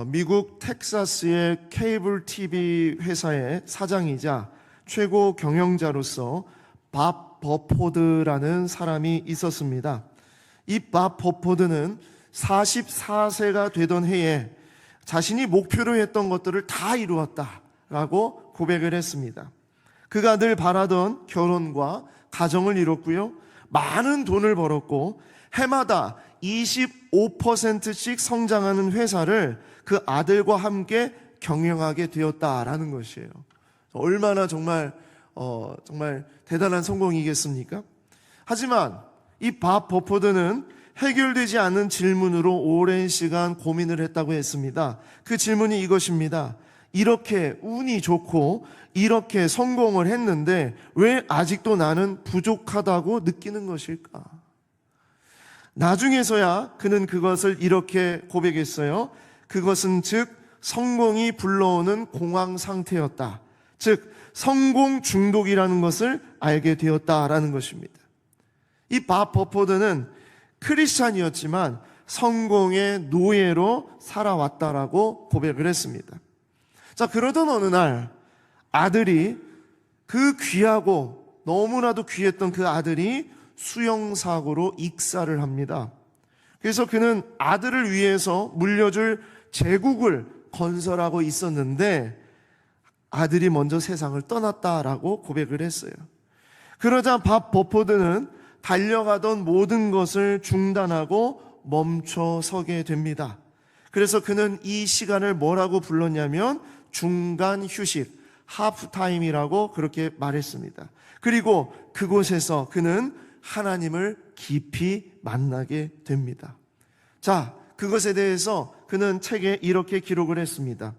미국 텍사스의 케이블 TV 회사의 사장이자 최고 경영자로서 밥 버포드라는 사람이 있었습니다. 이 밥 버포드는 44세가 되던 해에 자신이 목표로 했던 것들을 다 이루었다라고 고백을 했습니다. 그가 늘 바라던 결혼과 가정을 이뤘고요. 많은 돈을 벌었고 해마다 25%씩 성장하는 회사를 그 아들과 함께 경영하게 되었다라는 것이에요. 얼마나 정말 대단한 성공이겠습니까? 하지만 이 밥 버포드는 해결되지 않은 질문으로 오랜 시간 고민을 했다고 했습니다. 그 질문이 이것입니다. 이렇게 운이 좋고 이렇게 성공을 했는데 왜 아직도 나는 부족하다고 느끼는 것일까? 나중에서야 그는 그것을 이렇게 고백했어요. 그것은 즉 성공이 불러오는 공황 상태였다. 즉 성공 중독이라는 것을 알게 되었다라는 것입니다. 이 밥 버포드는 크리스찬이었지만 성공의 노예로 살아왔다라고 고백을 했습니다. 자, 그러던 어느 날 아들이, 그 귀하고 너무나도 귀했던 그 아들이 수영사고로 익사를 합니다. 그래서 그는 아들을 위해서 물려줄 제국을 건설하고 있었는데 아들이 먼저 세상을 떠났다라고 고백을 했어요. 그러자 밥 버포드는 달려가던 모든 것을 중단하고 멈춰 서게 됩니다. 그래서 그는 이 시간을 뭐라고 불렀냐면 중간 휴식, 하프타임이라고 그렇게 말했습니다. 그리고 그곳에서 그는 하나님을 깊이 만나게 됩니다. 자, 그것에 대해서 그는 책에 이렇게 기록을 했습니다.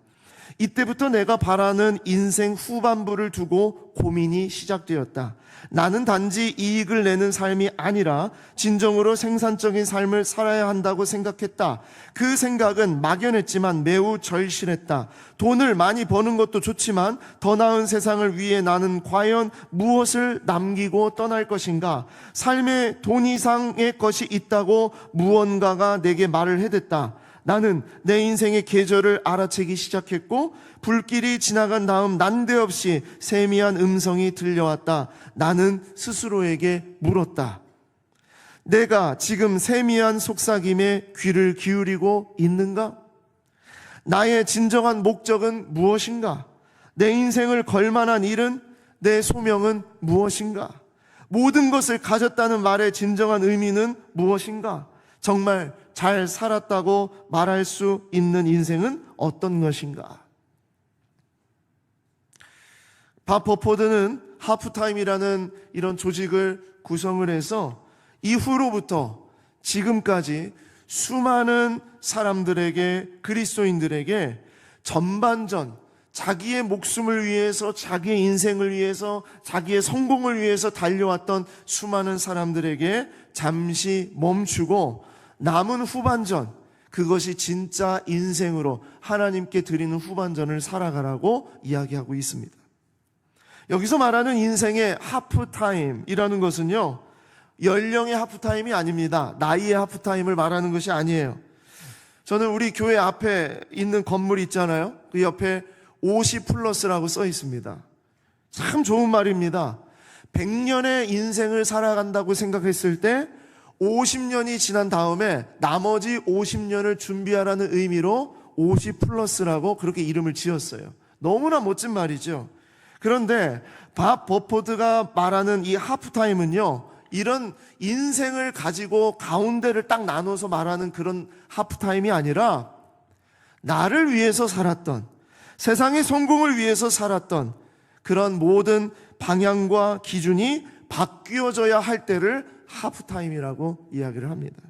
이때부터 내가 바라는 인생 후반부를 두고 고민이 시작되었다. 나는 단지 이익을 내는 삶이 아니라 진정으로 생산적인 삶을 살아야 한다고 생각했다. 그 생각은 막연했지만 매우 절실했다. 돈을 많이 버는 것도 좋지만 더 나은 세상을 위해 나는 과연 무엇을 남기고 떠날 것인가? 삶에 돈 이상의 것이 있다고 무언가가 내게 말을 해댔다. 나는 내 인생의 계절을 알아채기 시작했고 불길이 지나간 다음 난데없이 세미한 음성이 들려왔다. 나는 스스로에게 물었다. 내가 지금 세미한 속삭임에 귀를 기울이고 있는가? 나의 진정한 목적은 무엇인가? 내 인생을 걸만한 일은, 내 소명은 무엇인가? 모든 것을 가졌다는 말의 진정한 의미는 무엇인가? 정말 잘 살았다고 말할 수 있는 인생은 어떤 것인가? 밥 버포드는 하프타임이라는 이런 조직을 구성을 해서 이후로부터 지금까지 수많은 사람들에게, 그리스도인들에게 전반전 자기의 목숨을 위해서, 자기의 인생을 위해서, 자기의 성공을 위해서 달려왔던 수많은 사람들에게 잠시 멈추고 남은 후반전, 그것이 진짜 인생으로 하나님께 드리는 후반전을 살아가라고 이야기하고 있습니다. 여기서 말하는 인생의 하프타임이라는 것은요, 연령의 하프타임이 아닙니다. 나이의 하프타임을 말하는 것이 아니에요. 저는 우리 교회 앞에 있는 건물 있잖아요. 그 옆에 50 플러스라고 써 있습니다. 참 좋은 말입니다. 100년의 인생을 살아간다고 생각했을 때 50년이 지난 다음에 나머지 50년을 준비하라는 의미로 50 플러스라고 그렇게 이름을 지었어요. 너무나 멋진 말이죠. 그런데 밥 버포드가 말하는 이 하프타임은요, 이런 인생을 가지고 가운데를 딱 나눠서 말하는 그런 하프타임이 아니라 나를 위해서 살았던, 세상의 성공을 위해서 살았던 그런 모든 방향과 기준이 바뀌어져야 할 때를 하프타임이라고 이야기를 합니다.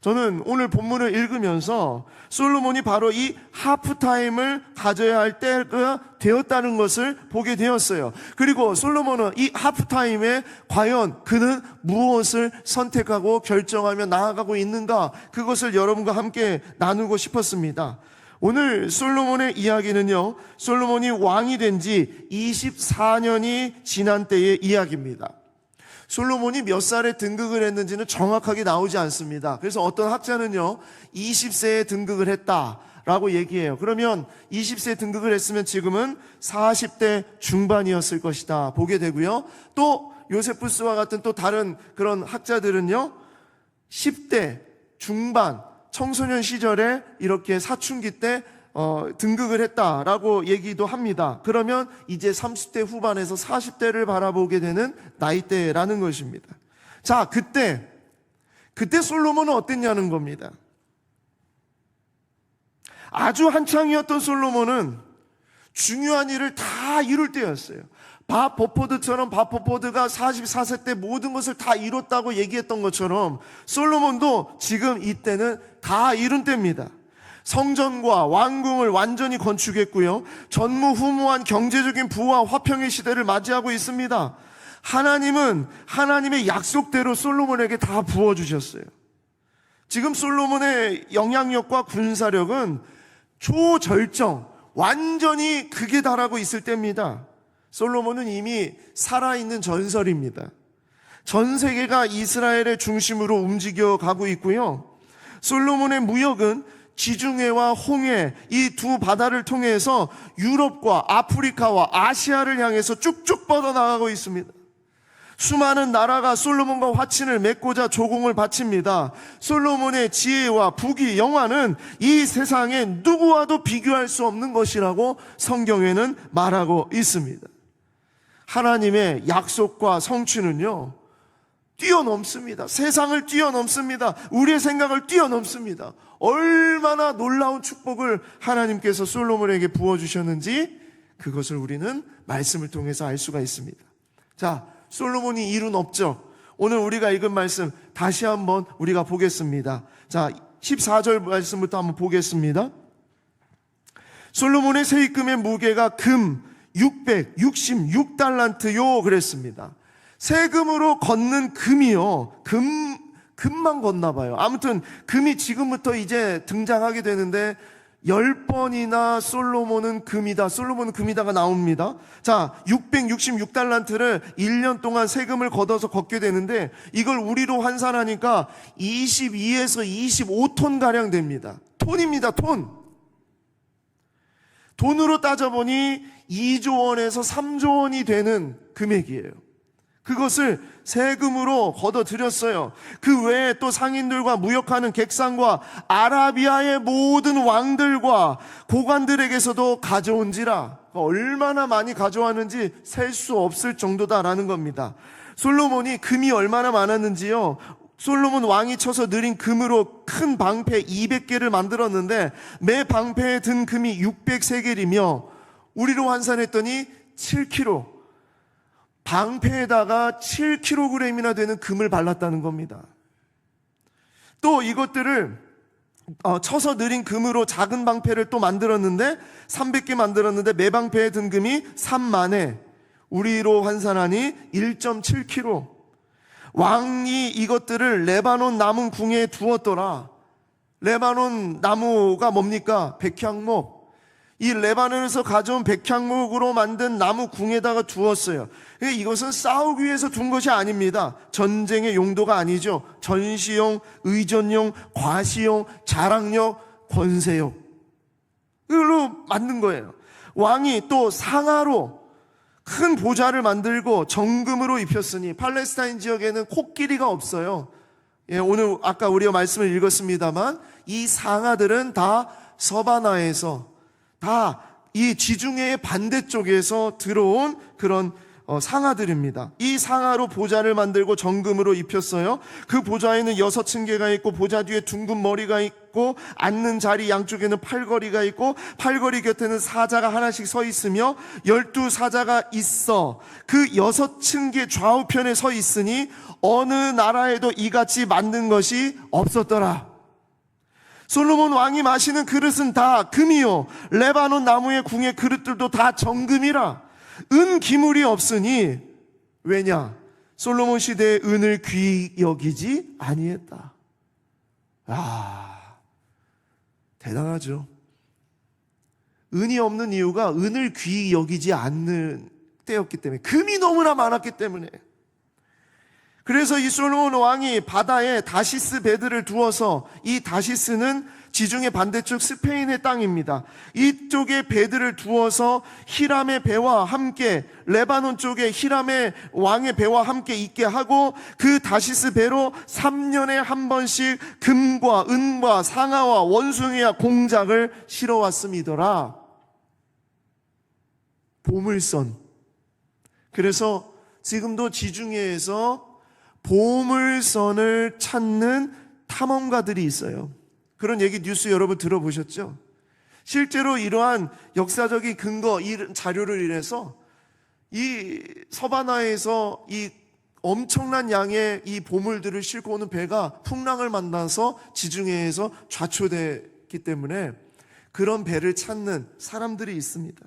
저는 오늘 본문을 읽으면서 솔로몬이 바로 이 하프타임을 가져야 할 때가 되었다는 것을 보게 되었어요. 그리고 솔로몬은 이 하프타임에 과연 그는 무엇을 선택하고 결정하며 나아가고 있는가, 그것을 여러분과 함께 나누고 싶었습니다. 오늘 솔로몬의 이야기는요, 솔로몬이 왕이 된 지 24년이 지난 때의 이야기입니다. 솔로몬이 몇 살에 등극을 했는지는 정확하게 나오지 않습니다. 그래서 어떤 학자는요 20세에 등극을 했다라고 얘기해요. 그러면 20세에 등극을 했으면 지금은 40대 중반이었을 것이다 보게 되고요. 또 요세푸스와 같은 또 다른 그런 학자들은요 10대 중반 청소년 시절에 이렇게 사춘기 때 등극을 했다라고 얘기도 합니다. 그러면 이제 30대 후반에서 40대를 바라보게 되는 나이대라는 것입니다. 자, 그때 솔로몬은 어땠냐는 겁니다. 아주 한창이었던 솔로몬은 중요한 일을 다 이룰 때였어요. 밥 버포드처럼 밥 버포드가 44세 때 모든 것을 다 이뤘다고 얘기했던 것처럼 솔로몬도 지금 이때는 다 이룬 때입니다. 성전과 왕궁을 완전히 건축했고요. 전무후무한 경제적인 부와 화평의 시대를 맞이하고 있습니다. 하나님은 하나님의 약속대로 솔로몬에게 다 부어주셨어요. 지금 솔로몬의 영향력과 군사력은 초절정, 완전히 극에 달하고 있을 때입니다. 솔로몬은 이미 살아있는 전설입니다. 전 세계가 이스라엘의 중심으로 움직여가고 있고요. 솔로몬의 무역은 지중해와 홍해 이 두 바다를 통해서 유럽과 아프리카와 아시아를 향해서 쭉쭉 뻗어나가고 있습니다. 수많은 나라가 솔로몬과 화친을 맺고자 조공을 바칩니다. 솔로몬의 지혜와 부귀 영화는 이 세상에 누구와도 비교할 수 없는 것이라고 성경에는 말하고 있습니다. 하나님의 약속과 성취는요 뛰어넘습니다. 세상을 뛰어넘습니다. 우리의 생각을 뛰어넘습니다. 얼마나 놀라운 축복을 하나님께서 솔로몬에게 부어주셨는지 그것을 우리는 말씀을 통해서 알 수가 있습니다. 자, 솔로몬이 이룬 업적, 오늘 우리가 읽은 말씀 다시 한번 우리가 보겠습니다. 자, 14절 말씀부터 한번 보겠습니다. 솔로몬의 세입금의 무게가 금 666달란트요 그랬습니다. 세금으로 걷는 금이요. 금만 걷나 봐요. 아무튼 금이 지금부터 이제 등장하게 되는데 10번이나 솔로몬은 금이다가 나옵니다. 자, 666달란트를 1년 동안 세금을 걷어서 걷게 되는데 이걸 우리로 환산하니까 22에서 25톤 가량 됩니다. 톤입니다, 톤. 돈으로 따져보니 2조 원에서 3조 원이 되는 금액이에요. 그것을 세금으로 걷어들였어요. 그 외에 또 상인들과 무역하는 객상과 아라비아의 모든 왕들과 고관들에게서도 가져온지라. 얼마나 많이 가져왔는지 셀 수 없을 정도다라는 겁니다. 솔로몬이 금이 얼마나 많았는지요. 솔로몬 왕이 쳐서 느린 금으로 큰 방패 200개를 만들었는데 매 방패에 든 금이 600세겔이며 우리로 환산했더니 7kg. 방패에다가 7kg이나 되는 금을 발랐다는 겁니다. 또 이것들을 쳐서 느린 금으로 작은 방패를 또 만들었는데 300개 만들었는데 매 방패에 든 금이 3만에 우리로 환산하니 1.7kg. 왕이 이것들을 레바논 나무 궁에 두었더라. 레바논 나무가 뭡니까? 백향목. 이 레바논에서 가져온 백향목으로 만든 나무 궁에다가 두었어요. 이것은 싸우기 위해서 둔 것이 아닙니다. 전쟁의 용도가 아니죠. 전시용, 의전용, 과시용, 자랑력, 권세용. 이걸로 만든 거예요. 왕이 또 상아로 큰 보좌를 만들고 정금으로 입혔으니 팔레스타인 지역에는 코끼리가 없어요. 오늘 아까 우리가 말씀을 읽었습니다만 이 상아들은 다 서바나에서 다 이 지중해의 반대쪽에서 들어온 그런 상아들입니다. 이 상아로 보좌를 만들고 정금으로 입혔어요. 그 보좌에는 6층계가 있고 보좌 뒤에 둥근 머리가 있고 앉는 자리 양쪽에는 팔걸이가 있고 팔걸이 곁에는 사자가 하나씩 서 있으며 12사자가 있어 그 6층계 좌우편에 서 있으니 어느 나라에도 이같이 만든 것이 없었더라. 솔로몬 왕이 마시는 그릇은 다 금이요 레바논 나무의 궁의 그릇들도 다 정금이라. 은 기물이 없으니 왜냐? 솔로몬 시대에 은을 귀히 여기지 아니했다. 대단하죠. 은이 없는 이유가 은을 귀히 여기지 않는 때였기 때문에, 금이 너무나 많았기 때문에. 그래서 이 솔로몬 왕이 바다에 다시스 배들을 두어서, 이 다시스는 지중해 반대쪽 스페인의 땅입니다. 이쪽에 배들을 두어서 히람의 배와 함께, 레바논 쪽에 히람의 왕의 배와 함께 있게 하고, 그 다시스 배로 3년에 한 번씩 금과 은과 상아와 원숭이와 공작을 실어왔음이더라. 보물선. 그래서 지금도 지중해에서 보물선을 찾는 탐험가들이 있어요. 그런 얘기 뉴스 여러분 들어보셨죠? 실제로 이러한 역사적인 근거, 이 자료를 인해서 이 서바나에서 이 엄청난 양의 이 보물들을 싣고 오는 배가 풍랑을 만나서 지중해에서 좌초됐기 때문에 그런 배를 찾는 사람들이 있습니다.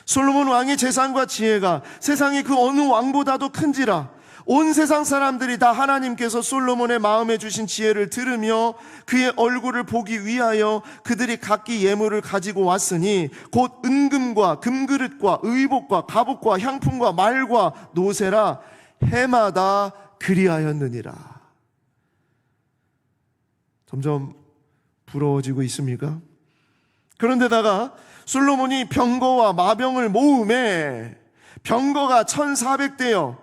솔로몬 왕의 재산과 지혜가 세상의 그 어느 왕보다도 큰지라 온 세상 사람들이 다 하나님께서 솔로몬의 마음에 주신 지혜를 들으며 그의 얼굴을 보기 위하여 그들이 각기 예물을 가지고 왔으니 곧 은금과 금그릇과 의복과 갑옷과 향품과 말과 노새라 해마다 그리하였느니라. 점점 부러워지고 있습니까? 그런데다가 솔로몬이 병거와 마병을 모음에 병거가 1400대여,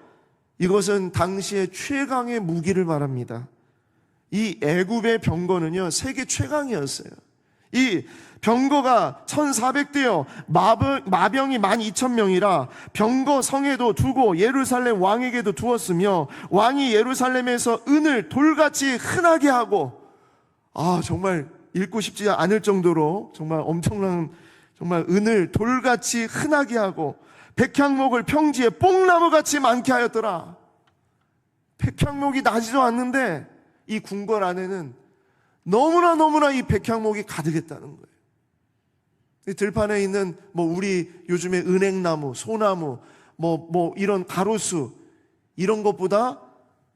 이것은 당시의 최강의 무기를 말합니다. 이 애굽의 병거는요, 세계 최강이었어요. 이 병거가 1400대여, 마병이 12,000명이라 병거 성에도 두고 예루살렘 왕에게도 두었으며 왕이 예루살렘에서 은을 돌같이 흔하게 하고, 정말 읽고 싶지 않을 정도로 정말 엄청난, 정말 은을 돌같이 흔하게 하고 백향목을 평지에 뽕나무같이 많게 하였더라. 백향목이 나지도 않는데 이 궁궐 안에는 너무나 이 백향목이 가득했다는 거예요. 이 들판에 있는 우리 요즘에 은행나무, 소나무, 이런 가로수, 이런 것보다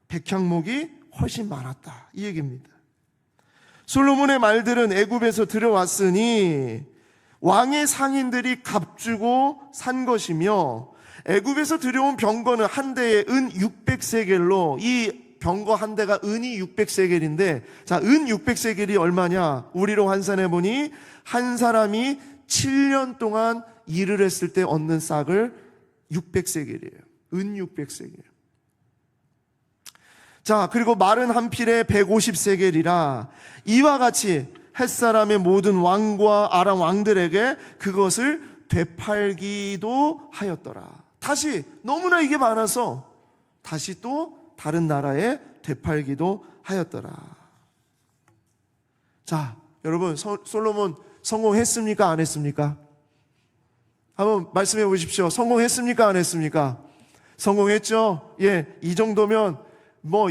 백향목이 훨씬 많았다, 이 얘기입니다. 솔로몬의 말들은 애굽에서 들어왔으니 왕의 상인들이 값주고 산 것이며, 애굽에서 들여온 병거는 한 대에 은 600세겔로, 이 병거 한 대가 은이 600세겔인데, 자, 은 600세겔이 얼마냐? 우리로 환산해 보니 한 사람이 7년 동안 일을 했을 때 얻는 싹을 600세겔이에요. 은 600세겔. 자, 그리고 말은 한 필에 150세겔이라 이와 같이 햇사람의 모든 왕과 아람 왕들에게 그것을 되팔기도 하였더라. 다시 너무나 이게 많아서 다시 또 다른 나라에 되팔기도 하였더라. 자, 여러분, 솔로몬 성공했습니까? 안 했습니까? 한번 말씀해 보십시오. 성공했습니까? 안 했습니까? 성공했죠? 예, 이 정도면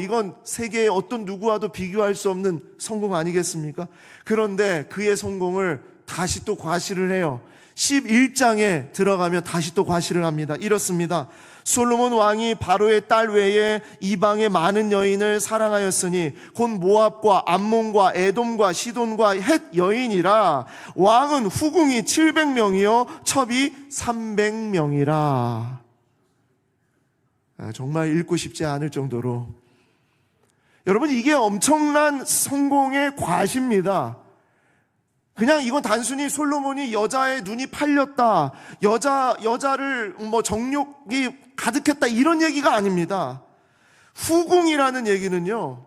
이건 세계의 어떤 누구와도 비교할 수 없는 성공 아니겠습니까? 그런데 그의 성공을 다시 또 과시를 해요. 11장에 들어가면 다시 또 과시를 합니다. 이렇습니다. 솔로몬 왕이 바로의 딸 외에 이방의 많은 여인을 사랑하였으니 곧 모압과 암몬과 에돔과 시돈과 헷 여인이라. 왕은 후궁이 700명이요 첩이 300명이라. 정말 읽고 싶지 않을 정도로, 여러분, 이게 엄청난 성공의 과시입니다. 그냥 이건 단순히 솔로몬이 여자의 눈이 팔렸다, 여자를 정욕이 가득했다, 이런 얘기가 아닙니다. 후궁이라는 얘기는요,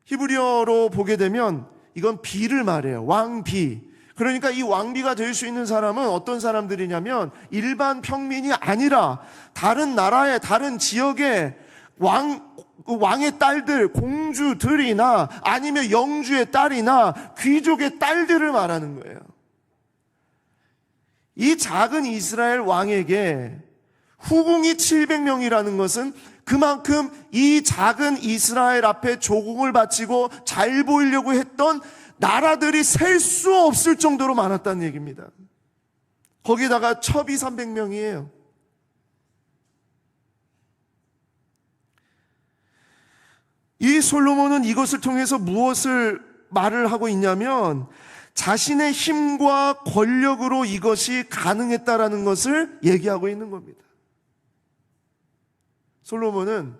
히브리어로 보게 되면 이건 비를 말해요. 왕비. 그러니까 이 왕비가 될 수 있는 사람은 어떤 사람들이냐면 일반 평민이 아니라 다른 나라의 다른 지역의 왕의 딸들, 공주들이나 아니면 영주의 딸이나 귀족의 딸들을 말하는 거예요. 이 작은 이스라엘 왕에게 후궁이 700명이라는 것은 그만큼 이 작은 이스라엘 앞에 조공을 바치고 잘 보이려고 했던 나라들이 셀 수 없을 정도로 많았다는 얘기입니다. 거기다가 첩이 300명이에요. 이 솔로몬은 이것을 통해서 무엇을 말을 하고 있냐면 자신의 힘과 권력으로 이것이 가능했다라는 것을 얘기하고 있는 겁니다. 솔로몬은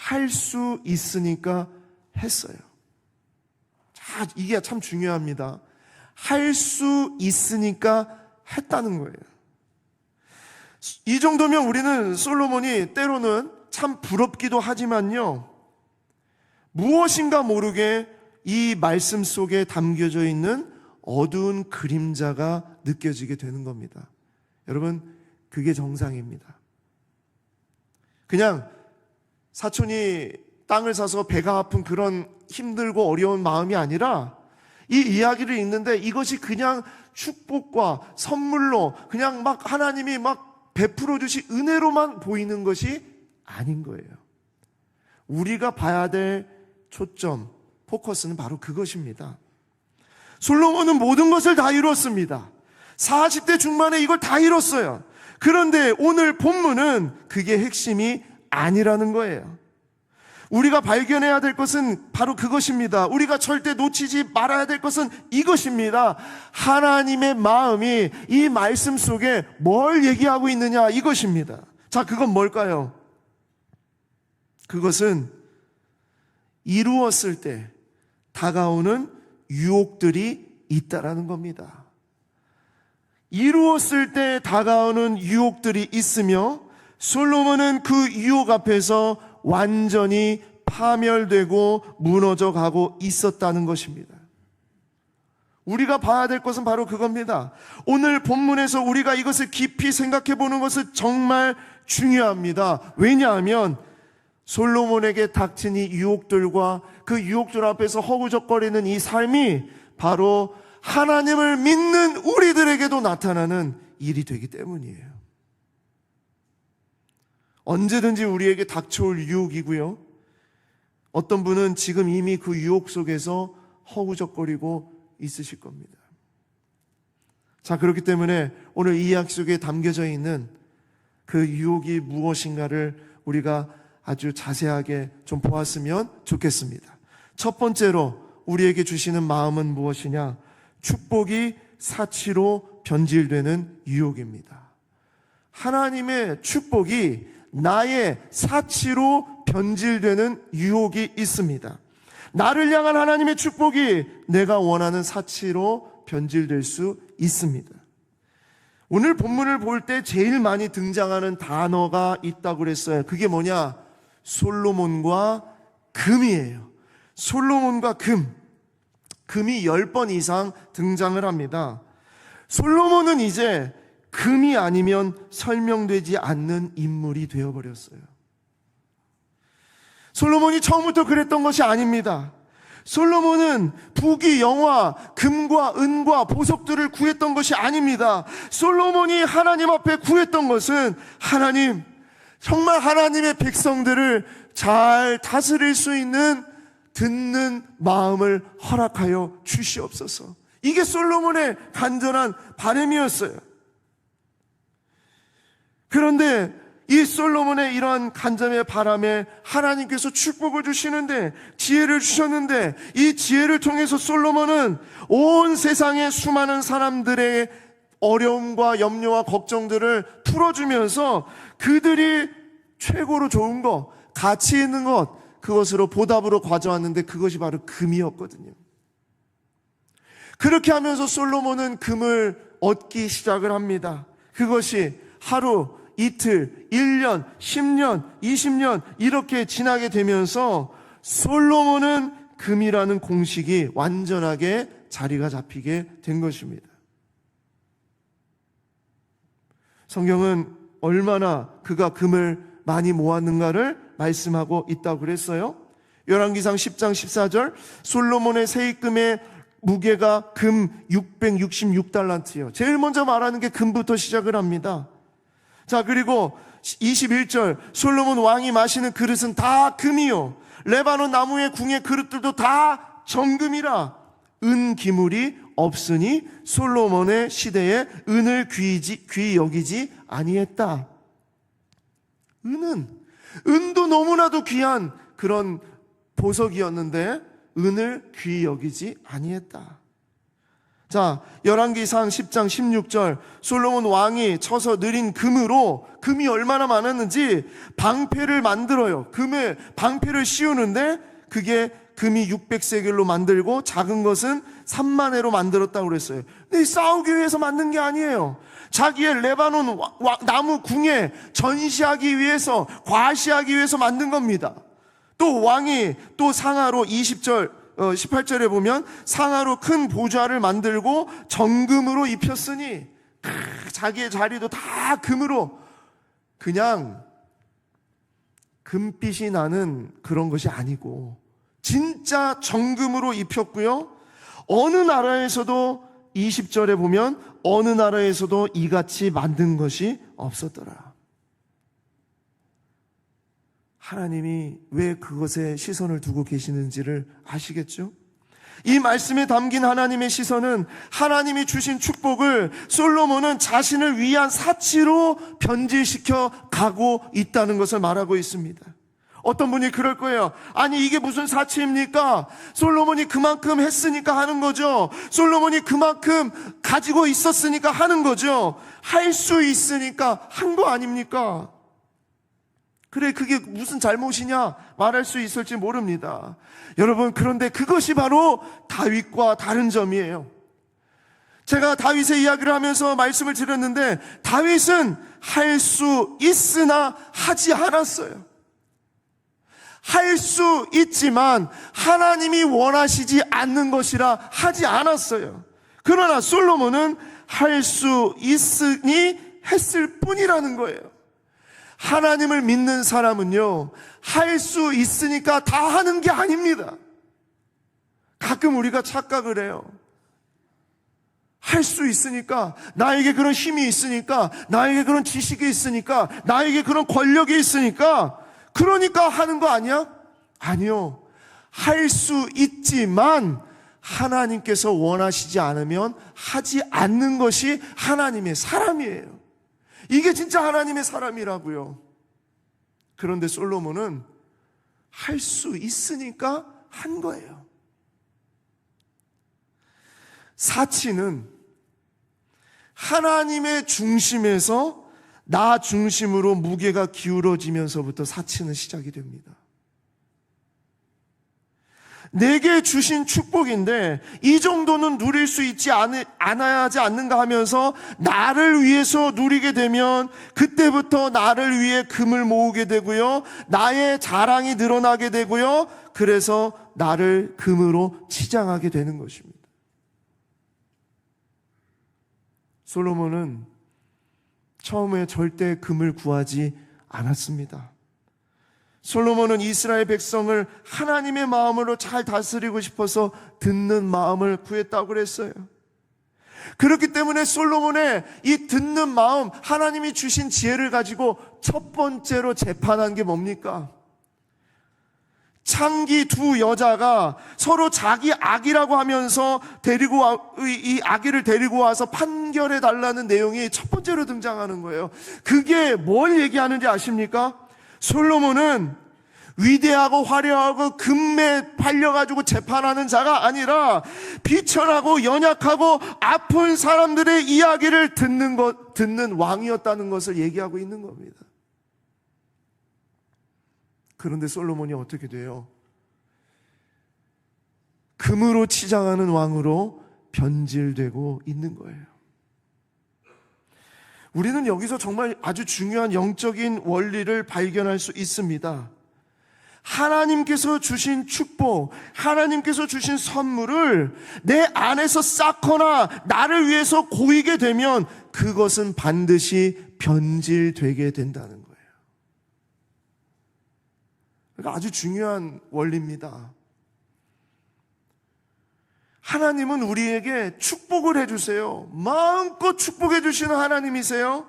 할 수 있으니까 했어요. 자, 이게 참 중요합니다. 할 수 있으니까 했다는 거예요. 이 정도면 우리는 솔로몬이 때로는 참 부럽기도 하지만요, 무엇인가 모르게 이 말씀 속에 담겨져 있는 어두운 그림자가 느껴지게 되는 겁니다. 여러분, 그게 정상입니다. 그냥 사촌이 땅을 사서 배가 아픈 그런 힘들고 어려운 마음이 아니라 이 이야기를 읽는데 이것이 그냥 축복과 선물로 그냥 막 하나님이 막 베풀어 주신 은혜로만 보이는 것이 아닌 거예요. 우리가 봐야 될 초점, 포커스는 바로 그것입니다. 솔로몬은 모든 것을 다 이뤘습니다. 40대 중반에 이걸 다 이뤘어요. 그런데 오늘 본문은 그게 핵심이 아니라는 거예요. 우리가 발견해야 될 것은 바로 그것입니다. 우리가 절대 놓치지 말아야 될 것은 이것입니다. 하나님의 마음이 이 말씀 속에 뭘 얘기하고 있느냐, 이것입니다. 자, 그건 뭘까요? 그것은 이루었을 때 다가오는 유혹들이 있다라는 겁니다. 이루었을 때 다가오는 유혹들이 있으며 솔로몬은 그 유혹 앞에서 완전히 파멸되고 무너져 가고 있었다는 것입니다. 우리가 봐야 될 것은 바로 그겁니다. 오늘 본문에서 우리가 이것을 깊이 생각해 보는 것은 정말 중요합니다. 왜냐하면 솔로몬에게 닥친 이 유혹들과 그 유혹들 앞에서 허우적거리는 이 삶이 바로 하나님을 믿는 우리들에게도 나타나는 일이 되기 때문이에요. 언제든지 우리에게 닥쳐올 유혹이고요, 어떤 분은 지금 이미 그 유혹 속에서 허우적거리고 있으실 겁니다. 자, 그렇기 때문에 오늘 이 이야기 속에 담겨져 있는 그 유혹이 무엇인가를 우리가 아주 자세하게 좀 보았으면 좋겠습니다. 첫 번째로 우리에게 주시는 마음은 무엇이냐? 축복이 사치로 변질되는 유혹입니다. 하나님의 축복이 나의 사치로 변질되는 유혹이 있습니다. 나를 향한 하나님의 축복이 내가 원하는 사치로 변질될 수 있습니다. 오늘 본문을 볼 때 제일 많이 등장하는 단어가 있다고 그랬어요. 그게 뭐냐? 솔로몬과 금이에요. 솔로몬과 금. 금이 10번 이상 등장을 합니다. 솔로몬은 이제 금이 아니면 설명되지 않는 인물이 되어버렸어요. 솔로몬이 처음부터 그랬던 것이 아닙니다. 솔로몬은 부귀, 영화, 금과 은과 보석들을 구했던 것이 아닙니다. 솔로몬이 하나님 앞에 구했던 것은 하나님, 정말 하나님의 백성들을 잘 다스릴 수 있는 듣는 마음을 허락하여 주시옵소서. 이게 솔로몬의 간절한 바람이었어요. 그런데 이 솔로몬의 이러한 간절의 바람에 하나님께서 축복을 주시는데, 지혜를 주셨는데, 이 지혜를 통해서 솔로몬은 온 세상의 수많은 사람들의 어려움과 염려와 걱정들을 풀어주면서 그들이 최고로 좋은 것, 가치 있는 것, 그것으로 보답으로 가져왔는데 그것이 바로 금이었거든요. 그렇게 하면서 솔로몬은 금을 얻기 시작을 합니다. 그것이 하루, 이틀, 1년, 10년, 20년 이렇게 지나게 되면서 솔로몬은 금이라는 공식이 완전하게 자리가 잡히게 된 것입니다. 성경은 얼마나 그가 금을 많이 모았는가를 말씀하고 있다고 그랬어요. 열왕기상 10장 14절, 솔로몬의 세입금의 무게가 금 666달란트요. 제일 먼저 말하는 게 금부터 시작을 합니다. 자, 그리고 21절, 솔로몬 왕이 마시는 그릇은 다 금이요, 레바논 나무의 궁의 그릇들도 다 정금이라. 은 기물이 없으니 솔로몬의 시대에 은을 귀히 여기지 아니했다. 은도 너무나도 귀한 그런 보석이었는데 은을 귀히 여기지 아니했다. 자, 열왕기상 10장 16절, 솔로몬 왕이 쳐서 느린 금으로, 금이 얼마나 많았는지 방패를 만들어요. 금에 방패를 씌우는데 그게 금이 600세겔로 만들고 작은 것은 3만 회로 만들었다고 그랬어요. 근데 싸우기 위해서 만든 게 아니에요. 자기의 레바논 나무 궁에 전시하기 위해서, 과시하기 위해서 만든 겁니다. 또 왕이 또 상하로 18절에 보면 상하로 큰 보좌를 만들고 정금으로 입혔으니, 자기의 자리도 다 금으로, 그냥 금빛이 나는 그런 것이 아니고 진짜 정금으로 입혔고요. 어느 나라에서도 20절에 보면 어느 나라에서도 이같이 만든 것이 없었더라. 하나님이 왜 그것에 시선을 두고 계시는지를 아시겠죠? 이 말씀에 담긴 하나님의 시선은 하나님이 주신 축복을 솔로몬은 자신을 위한 사치로 변질시켜 가고 있다는 것을 말하고 있습니다. 어떤 분이 그럴 거예요. 아니, 이게 무슨 사치입니까? 솔로몬이 그만큼 했으니까 하는 거죠. 솔로몬이 그만큼 가지고 있었으니까 하는 거죠. 할 수 있으니까 한 거 아닙니까? 그래, 그게 무슨 잘못이냐 말할 수 있을지 모릅니다. 여러분, 그런데 그것이 바로 다윗과 다른 점이에요. 제가 다윗의 이야기를 하면서 말씀을 드렸는데, 다윗은 할 수 있으나 하지 않았어요. 할 수 있지만 하나님이 원하시지 않는 것이라 하지 않았어요. 그러나 솔로몬은 할 수 있으니 했을 뿐이라는 거예요. 하나님을 믿는 사람은요, 할 수 있으니까 다 하는 게 아닙니다. 가끔 우리가 착각을 해요. 할 수 있으니까, 나에게 그런 힘이 있으니까, 나에게 그런 지식이 있으니까, 나에게 그런 권력이 있으니까, 그러니까 하는 거 아니야? 아니요. 할 수 있지만 하나님께서 원하시지 않으면 하지 않는 것이 하나님의 사람이에요. 이게 진짜 하나님의 사람이라고요. 그런데 솔로몬은 할 수 있으니까 한 거예요. 사치는 하나님의 중심에서 나 중심으로 무게가 기울어지면서부터 사치는 시작이 됩니다. 내게 주신 축복인데 이 정도는 누릴 수 있지 않아야 하지 않는가 하면서 나를 위해서 누리게 되면 그때부터 나를 위해 금을 모으게 되고요, 나의 자랑이 늘어나게 되고요, 그래서 나를 금으로 치장하게 되는 것입니다. 솔로몬은 처음에 절대 금을 구하지 않았습니다. 솔로몬은 이스라엘 백성을 하나님의 마음으로 잘 다스리고 싶어서 듣는 마음을 구했다고 그랬어요. 그렇기 때문에 솔로몬의 이 듣는 마음, 하나님이 주신 지혜를 가지고 첫 번째로 재판한 게 뭡니까? 창기 두 여자가 서로 자기 아기라고 하면서 이 아기를 데리고 와서 판결해 달라는 내용이 첫 번째로 등장하는 거예요. 그게 뭘 얘기하는지 아십니까? 솔로몬은 위대하고 화려하고 금에 팔려가지고 재판하는 자가 아니라 비천하고 연약하고 아픈 사람들의 이야기를 듣는 왕이었다는 것을 얘기하고 있는 겁니다. 그런데 솔로몬이 어떻게 돼요? 금으로 치장하는 왕으로 변질되고 있는 거예요. 우리는 여기서 정말 아주 중요한 영적인 원리를 발견할 수 있습니다. 하나님께서 주신 축복, 하나님께서 주신 선물을 내 안에서 쌓거나 나를 위해서 고이게 되면 그것은 반드시 변질되게 된다는 거예요. 그러니까 아주 중요한 원리입니다. 하나님은 우리에게 축복을 해주세요. 마음껏 축복해 주시는 하나님이세요.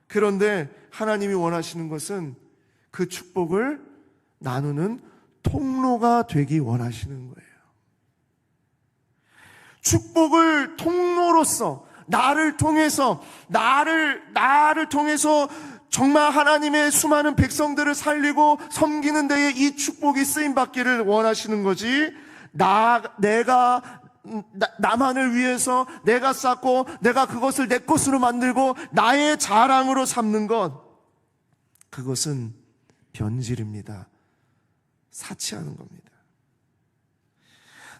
그런데 하나님이 원하시는 것은 그 축복을 나누는 통로가 되기 원하시는 거예요. 축복을 통로로서 나를 통해서 정말 하나님의 수많은 백성들을 살리고 섬기는 데에 이 축복이 쓰임 받기를 원하시는 거지, 내가 나만을 위해서 내가 쌓고 내가 그것을 내 것으로 만들고 나의 자랑으로 삼는 것, 그것은 변질입니다. 사치하는 겁니다.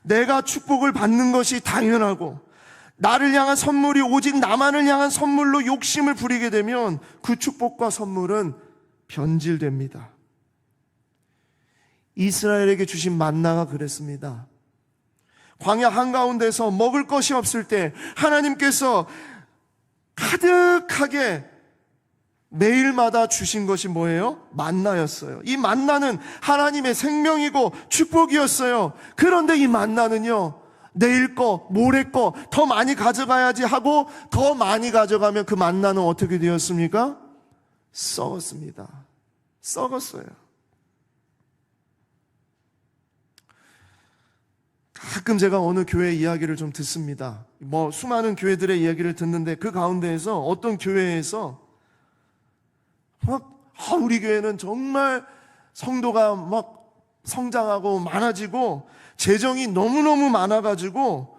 내가 축복을 받는 것이 당연하고 나를 향한 선물이 오직 나만을 향한 선물로 욕심을 부리게 되면 그 축복과 선물은 변질됩니다. 이스라엘에게 주신 만나가 그랬습니다. 광야 한가운데서 먹을 것이 없을 때 하나님께서 가득하게 매일마다 주신 것이 뭐예요? 만나였어요. 이 만나는 하나님의 생명이고 축복이었어요. 그런데 이 만나는요, 내일 거, 모레 거 더 많이 가져가야지 하고 더 많이 가져가면 그 만나는 어떻게 되었습니까? 썩었습니다. 썩었어요. 가끔 제가 어느 교회 이야기를 좀 듣습니다. 수많은 교회들의 이야기를 듣는데 그 가운데에서 어떤 교회에서 우리 교회는 정말 성도가 막 성장하고 많아지고 재정이 너무너무 많아가지고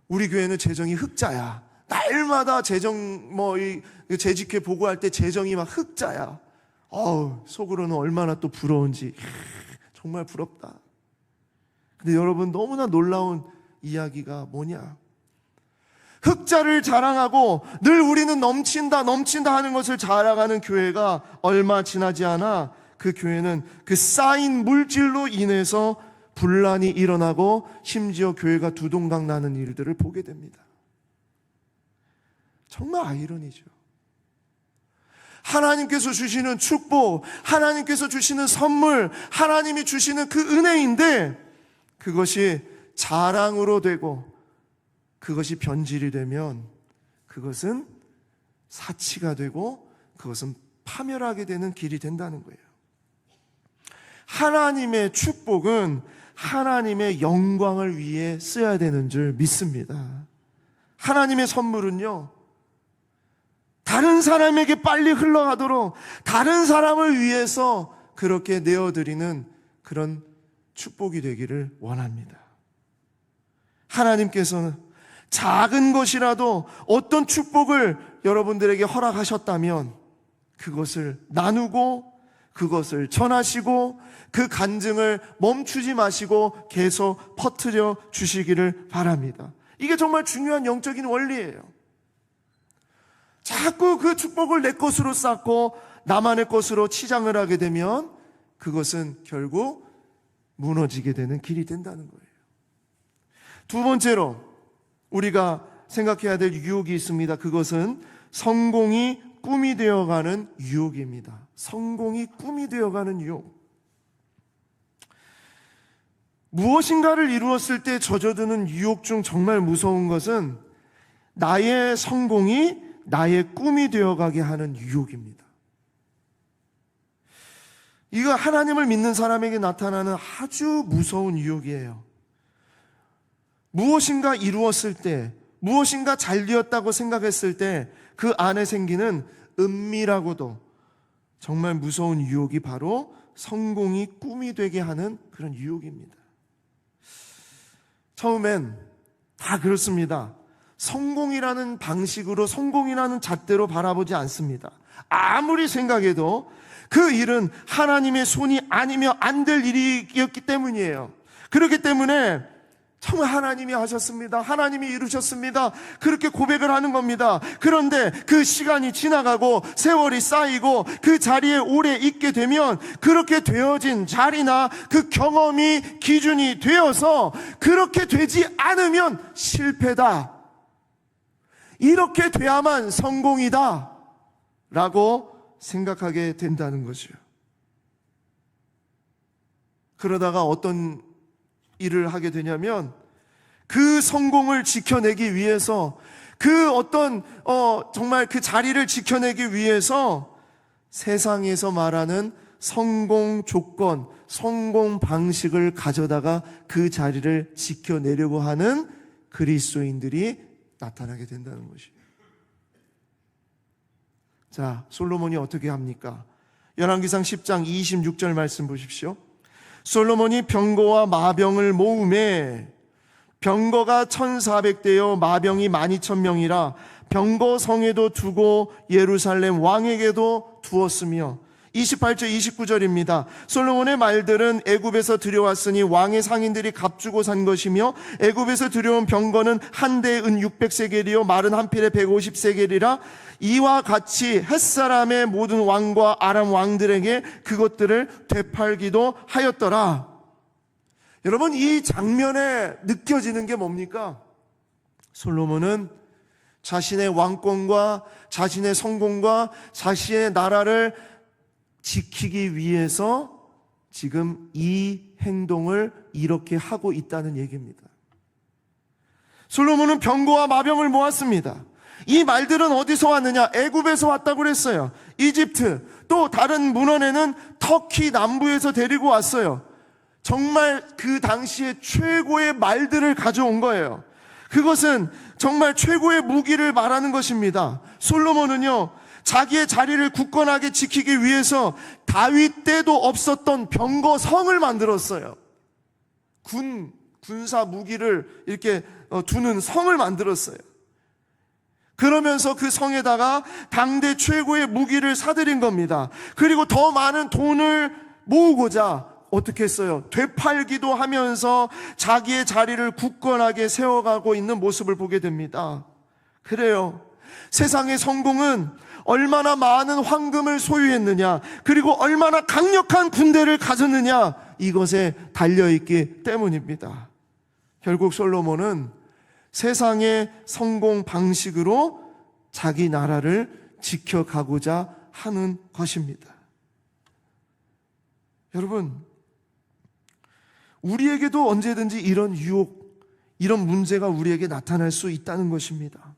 우리 교회는 재정이 흑자야. 날마다 재정 재직회 보고할 때 재정이 막 흑자야. 속으로는 얼마나 또 부러운지 정말 부럽다. 근데 여러분, 너무나 놀라운 이야기가 뭐냐? 흑자를 자랑하고 늘 우리는 넘친다 하는 것을 자랑하는 교회가 얼마 지나지 않아 그 교회는 그 쌓인 물질로 인해서 분란이 일어나고 심지어 교회가 두동강 나는 일들을 보게 됩니다. 정말 아이러니죠. 하나님께서 주시는 축복, 하나님께서 주시는 선물, 하나님이 주시는 그 은혜인데 그것이 자랑으로 되고 그것이 변질이 되면 그것은 사치가 되고 그것은 파멸하게 되는 길이 된다는 거예요. 하나님의 축복은 하나님의 영광을 위해 써야 되는 줄 믿습니다. 하나님의 선물은요, 다른 사람에게 빨리 흘러가도록 다른 사람을 위해서 그렇게 내어드리는 그런 축복이 되기를 원합니다. 하나님께서는 작은 것이라도 어떤 축복을 여러분들에게 허락하셨다면 그것을 나누고 그것을 전하시고 그 간증을 멈추지 마시고 계속 퍼뜨려 주시기를 바랍니다. 이게 정말 중요한 영적인 원리예요. 자꾸 그 축복을 내 것으로 쌓고 나만의 것으로 치장을 하게 되면 그것은 결국 무너지게 되는 길이 된다는 거예요. 두 번째로 우리가 생각해야 될 유혹이 있습니다. 그것은 성공이 꿈이 되어가는 유혹입니다. 성공이 꿈이 되어가는 유혹. 무엇인가를 이루었을 때 젖어드는 유혹 중 정말 무서운 것은 나의 성공이 나의 꿈이 되어가게 하는 유혹입니다. 이거 하나님을 믿는 사람에게 나타나는 아주 무서운 유혹이에요. 무엇인가 이루었을 때, 무엇인가 잘 되었다고 생각했을 때 그 안에 생기는 은밀하고도 정말 무서운 유혹이 바로 성공이 꿈이 되게 하는 그런 유혹입니다. 처음엔 다 그렇습니다. 성공이라는 방식으로, 성공이라는 잣대로 바라보지 않습니다. 아무리 생각해도 그 일은 하나님의 손이 아니면 안 될 일이었기 때문이에요. 그렇기 때문에 정말 하나님이 하셨습니다, 하나님이 이루셨습니다, 그렇게 고백을 하는 겁니다. 그런데 그 시간이 지나가고 세월이 쌓이고 그 자리에 오래 있게 되면 그렇게 되어진 자리나 그 경험이 기준이 되어서 그렇게 되지 않으면 실패다, 이렇게 돼야만 성공이다 라고 생각하게 된다는 거죠. 그러다가 어떤 일을 하게 되냐면 그 성공을 지켜내기 위해서 그 어떤 정말 그 자리를 지켜내기 위해서 세상에서 말하는 성공 조건, 성공 방식을 가져다가 그 자리를 지켜내려고 하는 그리스도인들이 나타나게 된다는 것이에요. 자, 솔로몬이 어떻게 합니까? 열왕기상 10장 26절 말씀 보십시오. 솔로몬이 병거와 마병을 모으매 병거가 1,400대요 마병이 12,000명이라 병거 성에도 두고 예루살렘 왕에게도 두었으며 28절 29절입니다. 솔로몬의 말들은 애굽에서 들여왔으니 왕의 상인들이 값주고 산 것이며 애굽에서 들여온 병거는 한 대에 은 600세겔이요 말은 한 필에 150세겔이라 이와 같이 햇사람의 모든 왕과 아람 왕들에게 그것들을 되팔기도 하였더라. 여러분, 이 장면에 느껴지는 게 뭡니까? 솔로몬은 자신의 왕권과 자신의 성공과 자신의 나라를 지키기 위해서 지금 이 행동을 이렇게 하고 있다는 얘기입니다. 솔로몬은 병거와 마병을 모았습니다. 이 말들은 어디서 왔느냐? 애굽에서 왔다고 그랬어요. 이집트, 또 다른 문헌에는 터키 남부에서 데리고 왔어요. 정말 그 당시에 최고의 말들을 가져온 거예요. 그것은 정말 최고의 무기를 말하는 것입니다. 솔로몬은요, 자기의 자리를 굳건하게 지키기 위해서 다윗 때도 없었던 병거성을 만들었어요. 군사 무기를 이렇게 두는 성을 만들었어요. 그러면서 그 성에다가 당대 최고의 무기를 사들인 겁니다. 그리고 더 많은 돈을 모으고자 어떻게 했어요? 되팔기도 하면서 자기의 자리를 굳건하게 세워가고 있는 모습을 보게 됩니다. 그래요. 세상의 성공은 얼마나 많은 황금을 소유했느냐, 그리고 얼마나 강력한 군대를 가졌느냐, 이것에 달려있기 때문입니다. 결국 솔로몬은 세상의 성공 방식으로 자기 나라를 지켜가고자 하는 것입니다. 여러분, 우리에게도 언제든지 이런 유혹, 이런 문제가 우리에게 나타날 수 있다는 것입니다.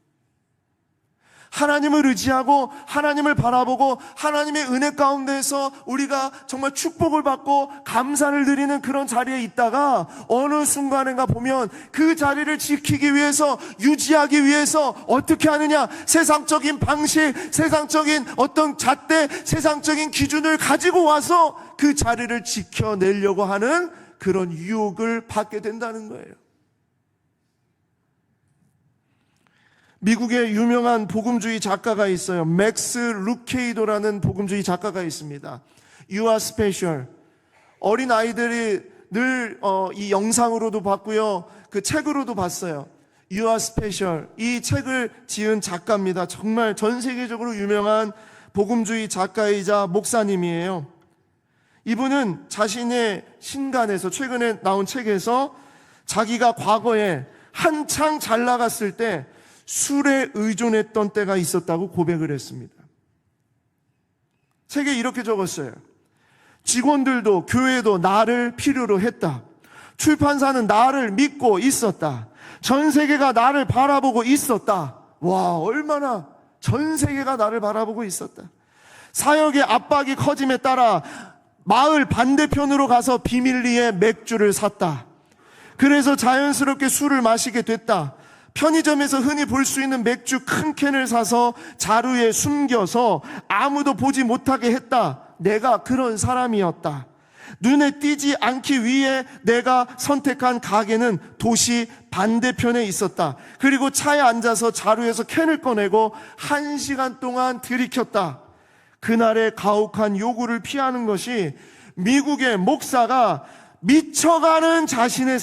하나님을 의지하고 하나님을 바라보고 하나님의 은혜 가운데에서 우리가 정말 축복을 받고 감사를 드리는 그런 자리에 있다가 어느 순간인가 보면 그 자리를 지키기 위해서, 유지하기 위해서 어떻게 하느냐? 세상적인 방식, 세상적인 어떤 잣대, 세상적인 기준을 가지고 와서 그 자리를 지켜내려고 하는 그런 유혹을 받게 된다는 거예요. 미국의 유명한 복음주의 작가가 있어요. 맥스 루케이도라는 복음주의 작가가 있습니다. You are special. 어린 아이들이 늘 이 영상으로도 봤고요, 그 책으로도 봤어요. You are special. 이 책을 지은 작가입니다. 정말 전 세계적으로 유명한 복음주의 작가이자 목사님이에요. 이분은 자신의 신간에서, 최근에 나온 책에서 자기가 과거에 한창 잘 나갔을 때 술에 의존했던 때가 있었다고 고백을 했습니다. 책에 이렇게 적었어요. 직원들도 교회도 나를 필요로 했다. 출판사는 나를 믿고 있었다. 전 세계가 나를 바라보고 있었다. 와, 얼마나 전 세계가 나를 바라보고 있었다. 사역의 압박이 커짐에 따라 마을 반대편으로 가서 비밀리에 맥주를 샀다. 그래서 자연스럽게 술을 마시게 됐다. 편의점에서 흔히 볼 수 있는 맥주 큰 캔을 사서 자루에 숨겨서 아무도 보지 못하게 했다. 내가 그런 사람이었다. 눈에 띄지 않기 위해 내가 선택한 가게는 도시 반대편에 있었다. 그리고 차에 앉아서 자루에서 캔을 꺼내고 1시간 동안 들이켰다. 그날의 가혹한 요구를 피하는 것이 미국의 목사가 미쳐가는 자신의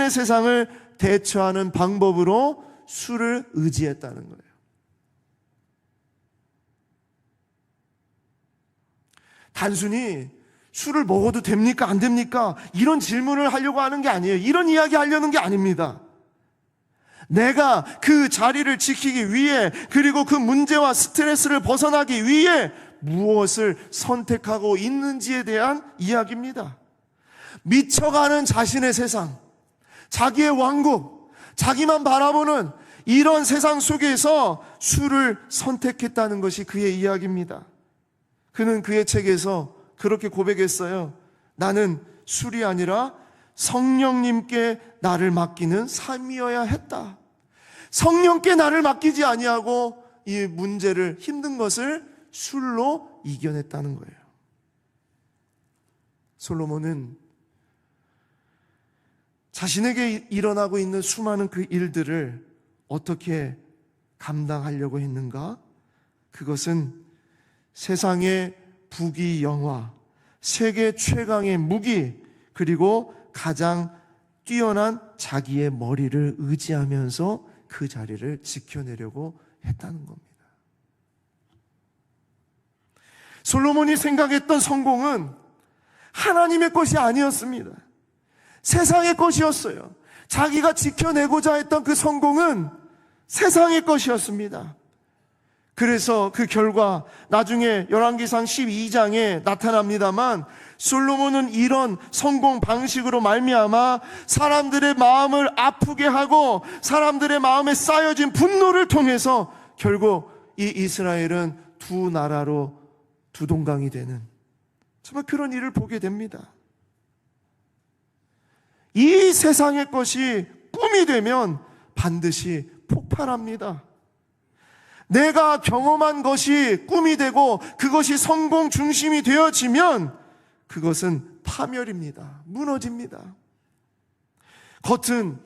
세상을 대처하는 방법으로 술을 의지했다는 거예요. 단순히 술을 먹어도 됩니까? 안 됩니까? 이런 질문을 하려고 하는 게 아니에요. 이런 이야기 하려는 게 아닙니다. 내가 그 자리를 지키기 위해, 그리고 그 문제와 스트레스를 벗어나기 위해 무엇을 선택하고 있는지에 대한 이야기입니다. 미쳐가는 자신의 세상, 자기의 왕국, 자기만 바라보는 이런 세상 속에서 술을 선택했다는 것이 그의 이야기입니다. 그는 그의 책에서 그렇게 고백했어요. 나는 술이 아니라 성령님께 나를 맡기는 삶이어야 했다. 성령께 나를 맡기지 아니하고 이 문제를, 힘든 것을 술로 이겨냈다는 거예요. 솔로몬은 자신에게 일어나고 있는 수많은 그 일들을 어떻게 감당하려고 했는가? 그것은 세상의 부귀영화, 세계 최강의 무기, 그리고 가장 뛰어난 자기의 머리를 의지하면서 그 자리를 지켜내려고 했다는 겁니다. 솔로몬이 생각했던 성공은 하나님의 것이 아니었습니다. 세상의 것이었어요. 자기가 지켜내고자 했던 그 성공은 세상의 것이었습니다. 그래서 그 결과 나중에 열왕기상 12장에 나타납니다만, 솔로몬은 이런 성공 방식으로 말미암아 사람들의 마음을 아프게 하고 사람들의 마음에 쌓여진 분노를 통해서 결국 이 이스라엘은 두 나라로 두 동강이 되는 정말 그런 일을 보게 됩니다. 이 세상의 것이 꿈이 되면 반드시 폭발합니다. 내가 경험한 것이 꿈이 되고 그것이 성공 중심이 되어지면 그것은 파멸입니다. 무너집니다. 겉은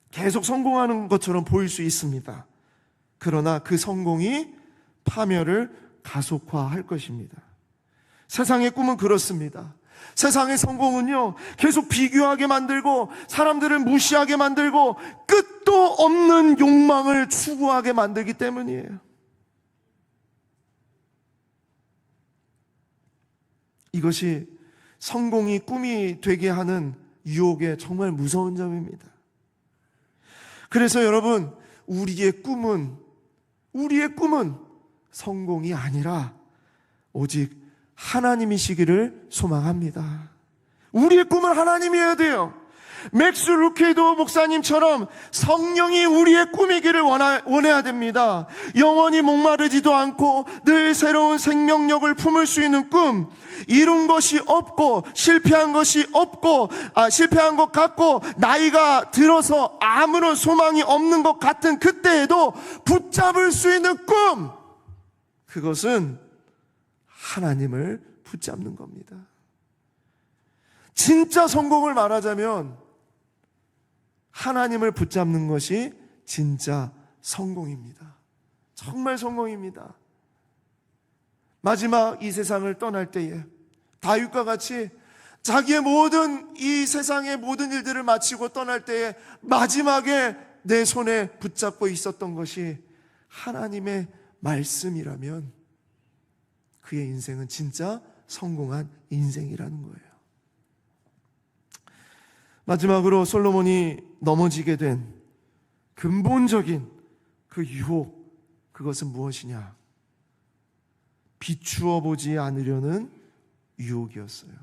계속 성공하는 것처럼 보일 수 있습니다. 그러나 그 성공이 파멸을 가속화할 것입니다. 세상의 꿈은 그렇습니다. 세상의 성공은요, 계속 비교하게 만들고 사람들을 무시하게 만들고 끝도 없는 욕망을 추구하게 만들기 때문이에요. 이것이 성공이 꿈이 되게 하는 유혹의 정말 무서운 점입니다. 그래서 여러분, 우리의 꿈은 성공이 아니라 오직 하나님이시기를 소망합니다. 우리의 꿈은 하나님이어야 돼요. 맥스 루케이도 목사님처럼 성령이 우리의 꿈이기를 원해야 됩니다. 영원히 목마르지도 않고 늘 새로운 생명력을 품을 수 있는 꿈, 이룬 것이 없고 실패한 것 같고 나이가 들어서 아무런 소망이 없는 것 같은 그때에도 붙잡을 수 있는 꿈, 그것은 하나님을 붙잡는 겁니다. 진짜 성공을 말하자면 하나님을 붙잡는 것이 진짜 성공입니다. 정말 성공입니다. 마지막 이 세상을 떠날 때에 다윗과 같이 자기의 모든 이 세상의 모든 일들을 마치고 떠날 때에 마지막에 내 손에 붙잡고 있었던 것이 하나님의 말씀이라면 그의 인생은 진짜 성공한 인생이라는 거예요. 마지막으로 솔로몬이 넘어지게 된 근본적인 그 유혹, 그것은 무엇이냐? 비추어 보지 않으려는 유혹이었어요.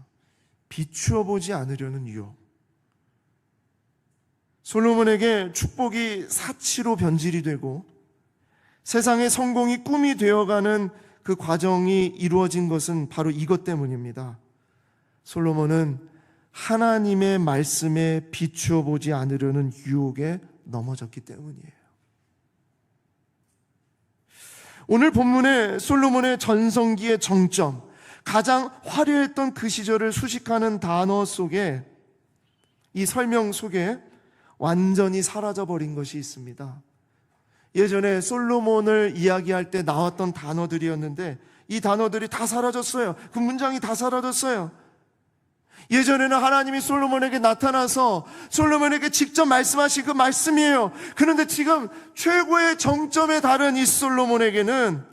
비추어 보지 않으려는 유혹. 솔로몬에게 축복이 사치로 변질이 되고 세상의 성공이 꿈이 되어가는 그 과정이 이루어진 것은 바로 이것 때문입니다. 솔로몬은 하나님의 말씀에 비추어 보지 않으려는 유혹에 넘어졌기 때문이에요. 오늘 본문의 솔로몬의 전성기의 정점, 가장 화려했던 그 시절을 수식하는 단어 속에, 이 설명 속에 완전히 사라져버린 것이 있습니다. 예전에 솔로몬을 이야기할 때 나왔던 단어들이었는데 이 단어들이 다 사라졌어요. 그 문장이 다 사라졌어요. 예전에는 하나님이 솔로몬에게 나타나서 솔로몬에게 직접 말씀하신 그 말씀이에요. 그런데 지금 최고의 정점에 달한 이 솔로몬에게는,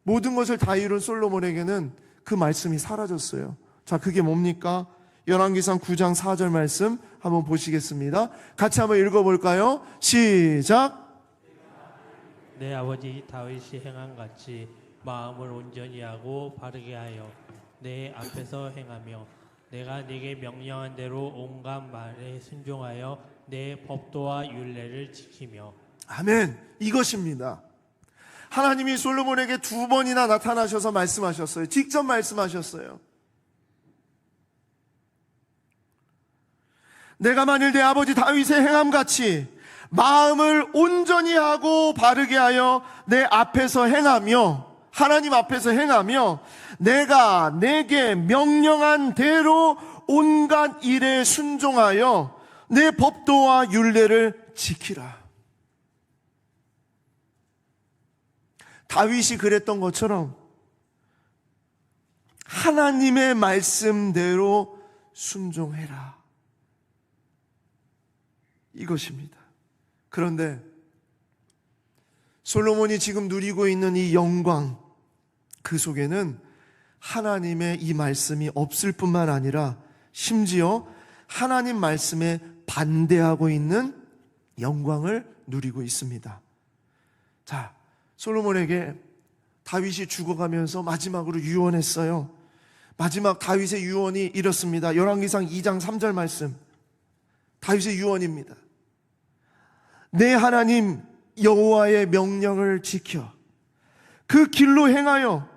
모든 것을 다 이룬 솔로몬에게는 그 말씀이 사라졌어요. 자, 그게 뭡니까? 열왕기상 9장 4절 말씀 한번 보시겠습니다. 같이 한번 읽어볼까요? 시작. 내 아버지 다윗이 행한 같이 마음을 온전히 하고 바르게 하여 내 앞에서 행하며 내가 네게 명령한 대로 온갖 말에 순종하여 내 법도와 율례를 지키며. 아멘. 이것입니다. 하나님이 솔로몬에게 2번이나 나타나셔서 말씀하셨어요. 직접 말씀하셨어요. 내가 만일 내 아버지 다윗의 행함같이 마음을 온전히 하고 바르게 하여 내 앞에서 행하며, 하나님 앞에서 행하며 내가 내게 명령한 대로 온갖 일에 순종하여 내 법도와 율례를 지키라. 다윗이 그랬던 것처럼 하나님의 말씀대로 순종해라. 이것입니다. 그런데 솔로몬이 지금 누리고 있는 이 영광, 그 속에는 하나님의 이 말씀이 없을 뿐만 아니라 심지어 하나님 말씀에 반대하고 있는 영광을 누리고 있습니다. 자, 솔로몬에게 다윗이 죽어가면서 마지막으로 유언했어요. 마지막 다윗의 유언이 이렇습니다. 열왕기상 2장 3절 말씀, 다윗의 유언입니다. 내 하나님 여호와의 명령을 지켜 그 길로 행하여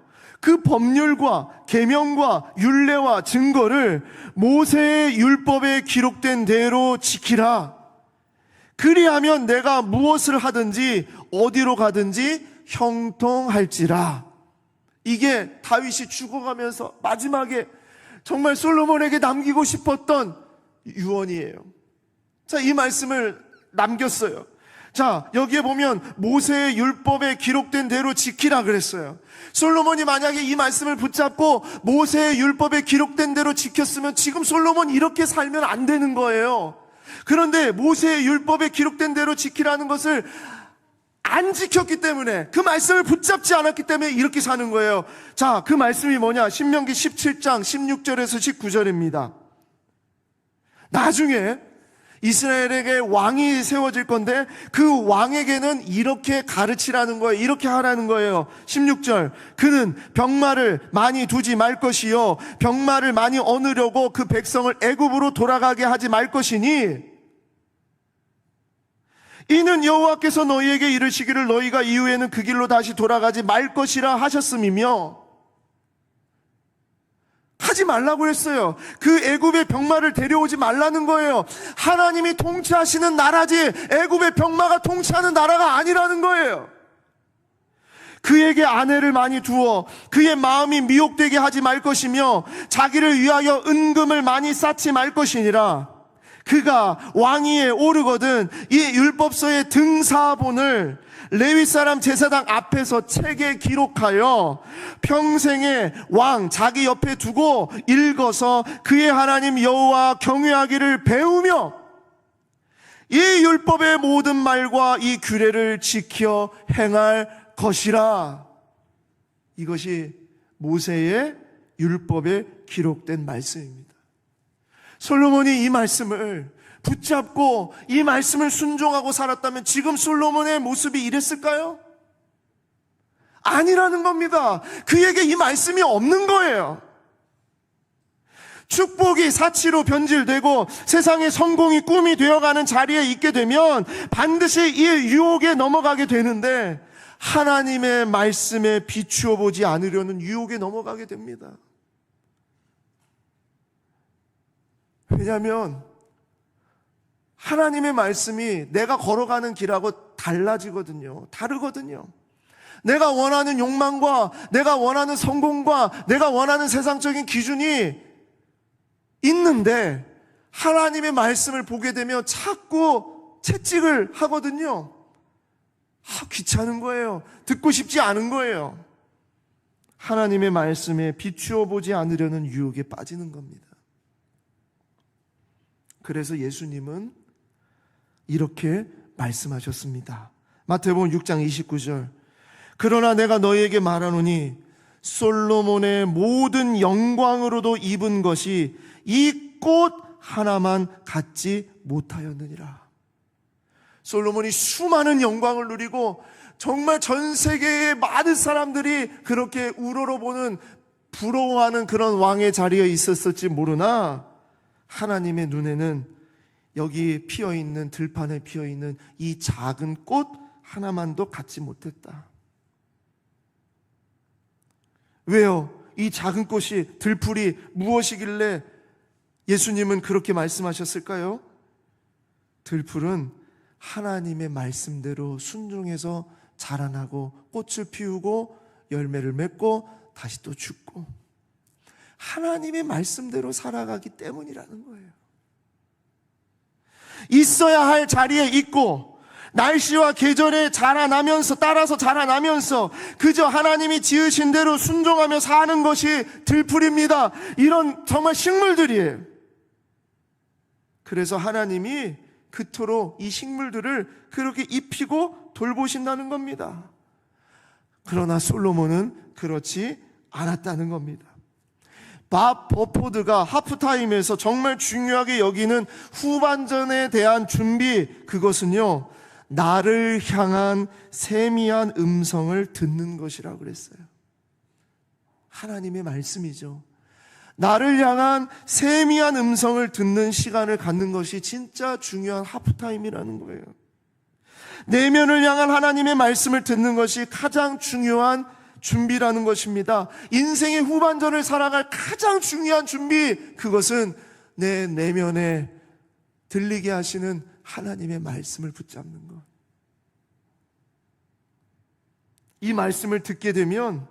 그 법률과 계명과 율례와 증거를 모세의 율법에 기록된 대로 지키라. 그리하면 내가 무엇을 하든지 어디로 가든지 형통할지라. 이게 다윗이 죽어가면서 마지막에 정말 솔로몬에게 남기고 싶었던 유언이에요. 자, 이 말씀을 남겼어요. 자, 여기에 보면 모세의 율법에 기록된 대로 지키라 그랬어요. 솔로몬이 만약에 이 말씀을 붙잡고 모세의 율법에 기록된 대로 지켰으면 지금 솔로몬 이렇게 살면 안 되는 거예요. 그런데 모세의 율법에 기록된 대로 지키라는 것을 안 지켰기 때문에, 그 말씀을 붙잡지 않았기 때문에 이렇게 사는 거예요. 자, 그 말씀이 뭐냐? 신명기 17장 16절에서 19절입니다. 나중에 이스라엘에게 왕이 세워질 건데 그 왕에게는 이렇게 가르치라는 거예요. 이렇게 하라는 거예요. 16절, 그는 병마를 많이 두지 말 것이요 병마를 많이 얻으려고 그 백성을 애굽으로 돌아가게 하지 말 것이니 이는 여호와께서 너희에게 이르시기를 너희가 이후에는 그 길로 다시 돌아가지 말 것이라 하셨음이며, 하지 말라고 했어요. 그 애굽의 병마를 데려오지 말라는 거예요. 하나님이 통치하시는 나라지 애굽의 병마가 통치하는 나라가 아니라는 거예요. 그에게 아내를 많이 두어 그의 마음이 미혹되게 하지 말 것이며 자기를 위하여 은금을 많이 쌓지 말 것이니라. 그가 왕위에 오르거든 이 율법서의 등사본을 레위 사람 제사장 앞에서 책에 기록하여 평생에 왕 자기 옆에 두고 읽어서 그의 하나님 여호와 경외하기를 배우며 이 율법의 모든 말과 이 규례를 지켜 행할 것이라. 이것이 모세의 율법에 기록된 말씀입니다. 솔로몬이 이 말씀을 붙잡고 이 말씀을 순종하고 살았다면 지금 솔로몬의 모습이 이랬을까요? 아니라는 겁니다. 그에게 이 말씀이 없는 거예요. 축복이 사치로 변질되고 세상의 성공이 꿈이 되어가는 자리에 있게 되면 반드시 이 유혹에 넘어가게 되는데 하나님의 말씀에 비추어 보지 않으려는 유혹에 넘어가게 됩니다. 왜냐하면 하나님의 말씀이 내가 걸어가는 길하고 달라지거든요. 다르거든요. 내가 원하는 욕망과 내가 원하는 성공과 내가 원하는 세상적인 기준이 있는데 하나님의 말씀을 보게 되면 자꾸 채찍을 하거든요. 귀찮은 거예요. 듣고 싶지 않은 거예요. 하나님의 말씀에 비추어 보지 않으려는 유혹에 빠지는 겁니다. 그래서 예수님은 이렇게 말씀하셨습니다. 마태복음 6장 29절, 그러나 내가 너희에게 말하노니 솔로몬의 모든 영광으로도 입은 것이 이 꽃 하나만 갖지 못하였느니라. 솔로몬이 수많은 영광을 누리고 정말 전 세계의 많은 사람들이 그렇게 우러러보는 부러워하는 그런 왕의 자리에 있었을지 모르나 하나님의 눈에는 여기 피어있는 들판에 피어있는 이 작은 꽃 하나만도 갖지 못했다. 왜요? 이 작은 꽃이, 들풀이 무엇이길래 예수님은 그렇게 말씀하셨을까요? 들풀은 하나님의 말씀대로 순종해서 자라나고 꽃을 피우고 열매를 맺고 다시 또 죽고 하나님의 말씀대로 살아가기 때문이라는 거예요. 있어야 할 자리에 있고 날씨와 계절에 따라서 자라나면서 그저 하나님이 지으신 대로 순종하며 사는 것이 들풀입니다. 이런 정말 식물들이에요. 그래서 하나님이 그토록 이 식물들을 그렇게 입히고 돌보신다는 겁니다. 그러나 솔로몬은 그렇지 않았다는 겁니다. 밥 버포드가 하프타임에서 정말 중요하게 여기는 후반전에 대한 준비, 그것은요, 나를 향한 세미한 음성을 듣는 것이라고 그랬어요. 하나님의 말씀이죠. 나를 향한 세미한 음성을 듣는 시간을 갖는 것이 진짜 중요한 하프타임이라는 거예요. 내면을 향한 하나님의 말씀을 듣는 것이 가장 중요한 준비라는 것입니다. 인생의 후반전을 살아갈 가장 중요한 준비, 그것은 내 내면에 들리게 하시는 하나님의 말씀을 붙잡는 것. 이 말씀을 듣게 되면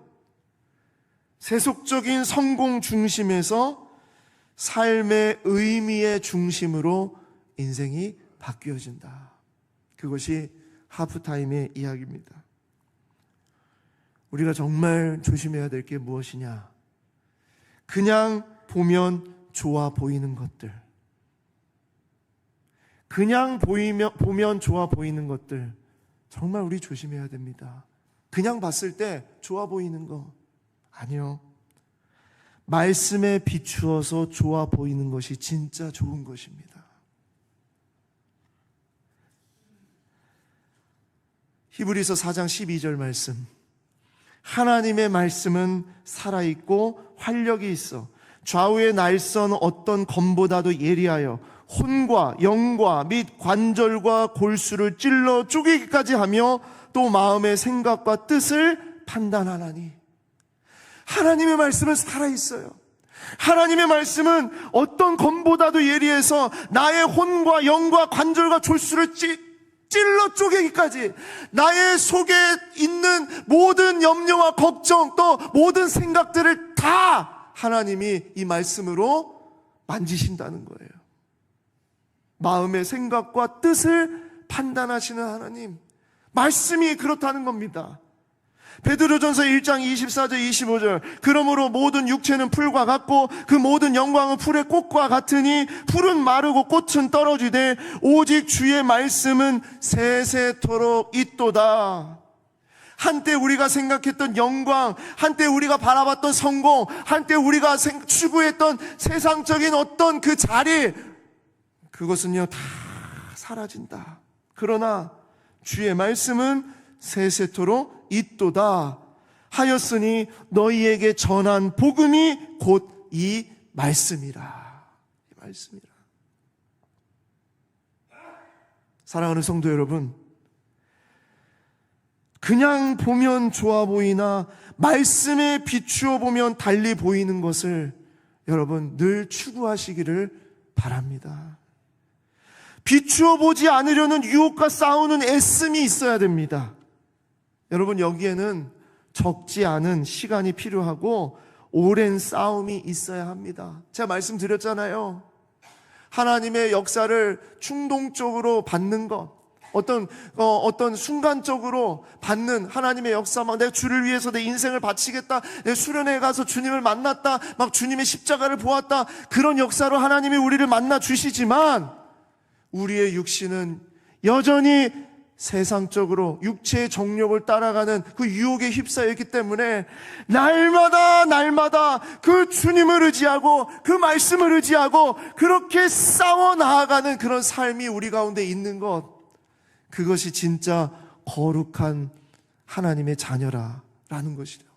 세속적인 성공 중심에서 삶의 의미의 중심으로 인생이 바뀌어진다. 그것이 하프타임의 이야기입니다. 우리가 정말 조심해야 될 게 무엇이냐? 그냥 보면 좋아 보이는 것들, 그냥 보면 좋아 보이는 것들, 정말 우리 조심해야 됩니다. 그냥 봤을 때 좋아 보이는 거 아니요. 말씀에 비추어서 좋아 보이는 것이 진짜 좋은 것입니다. 히브리서 4장 12절 말씀, 하나님의 말씀은 살아있고 활력이 있어 좌우의 날선 어떤 검보다도 예리하여 혼과 영과 및 관절과 골수를 찔러 쪼개기까지 하며 또 마음의 생각과 뜻을 판단하나니. 하나님의 말씀은 살아있어요. 하나님의 말씀은 어떤 검보다도 예리해서 나의 혼과 영과 관절과 골수를 찔러 쪼개기까지, 나의 속에 있는 모든 염려와 걱정, 또 모든 생각들을 다 하나님이 이 말씀으로 만지신다는 거예요. 마음의 생각과 뜻을 판단하시는 하나님, 말씀이 그렇다는 겁니다. 베드로전서 1장 24절 25절, 그러므로 모든 육체는 풀과 같고 그 모든 영광은 풀의 꽃과 같으니 풀은 마르고 꽃은 떨어지되 오직 주의 말씀은 세세토록 있도다. 한때 우리가 생각했던 영광, 한때 우리가 바라봤던 성공, 한때 우리가 추구했던 세상적인 어떤 그 자리, 그것은요 다 사라진다. 그러나 주의 말씀은 세세토록 있도다 하였으니 너희에게 전한 복음이 곧 이 말씀이라. 이 말씀이라. 사랑하는 성도 여러분, 그냥 보면 좋아 보이나 말씀에 비추어 보면 달리 보이는 것을 여러분 늘 추구하시기를 바랍니다. 비추어 보지 않으려는 유혹과 싸우는 애씀이 있어야 됩니다. 여러분, 여기에는 적지 않은 시간이 필요하고 오랜 싸움이 있어야 합니다. 제가 말씀드렸잖아요. 하나님의 역사를 충동적으로 받는 것, 어떤 순간적으로 받는 하나님의 역사, 막 내가 주를 위해서 내 인생을 바치겠다, 내 수련회에 가서 주님을 만났다, 막 주님의 십자가를 보았다, 그런 역사로 하나님이 우리를 만나 주시지만 우리의 육신은 여전히 세상적으로 육체의 정욕을 따라가는 그 유혹에 휩싸여 있기 때문에 날마다 그 주님을 의지하고 그 말씀을 의지하고 그렇게 싸워 나아가는 그런 삶이 우리 가운데 있는 것, 그것이 진짜 거룩한 하나님의 자녀라라는 것이죠.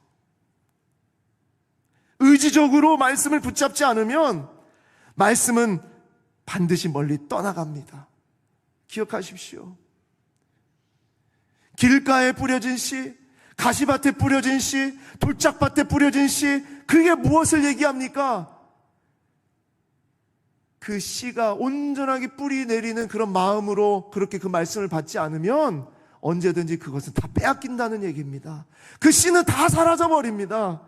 의지적으로 말씀을 붙잡지 않으면 말씀은 반드시 멀리 떠나갑니다. 기억하십시오. 길가에 뿌려진 씨, 가시밭에 뿌려진 씨, 돌짝밭에 뿌려진 씨, 그게 무엇을 얘기합니까? 그 씨가 온전하게 뿌리 내리는 그런 마음으로 그렇게 그 말씀을 받지 않으면 언제든지 그것은 다 빼앗긴다는 얘기입니다. 그 씨는 다 사라져 버립니다.